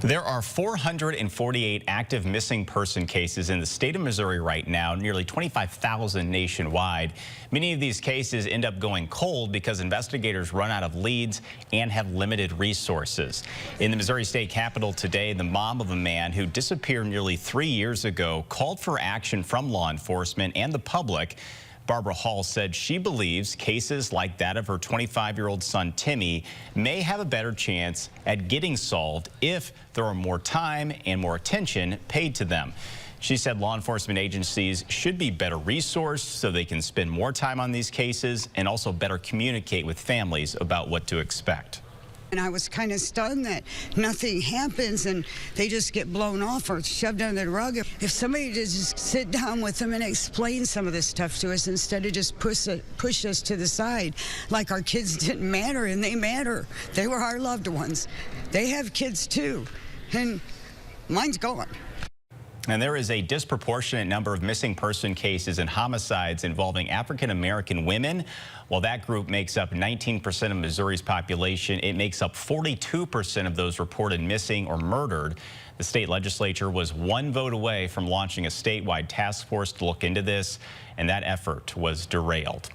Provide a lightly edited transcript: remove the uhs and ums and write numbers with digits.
There are 448 active missing person cases in the state of Missouri right now, nearly 25,000 nationwide. Many of these cases end up going cold because investigators run out of leads and have limited resources. In the Missouri State Capitol today, the mom of a man who disappeared nearly 3 years ago called for action from law enforcement and the public. Barbara Hall said she believes cases like that of her 25-year-old son, Timmy, may have a better chance at getting solved if there are more time and more attention paid to them. She said law enforcement agencies should be better resourced so they can spend more time on these cases and also better communicate with families about what to expect. And I was kind of stunned that nothing happens and they just get blown off or shoved under the rug. If somebody would just sit down with them and explain some of this stuff to us instead of just push us to the side like our kids didn't matter, and they matter. They were our loved ones. They have kids too, and mine's gone. And there is a disproportionate number of missing person cases and homicides involving African-American women. While that group makes up 19% of Missouri's population, it makes up 42% of those reported missing or murdered. The state legislature was one vote away from launching a statewide task force to look into this, and that effort was derailed.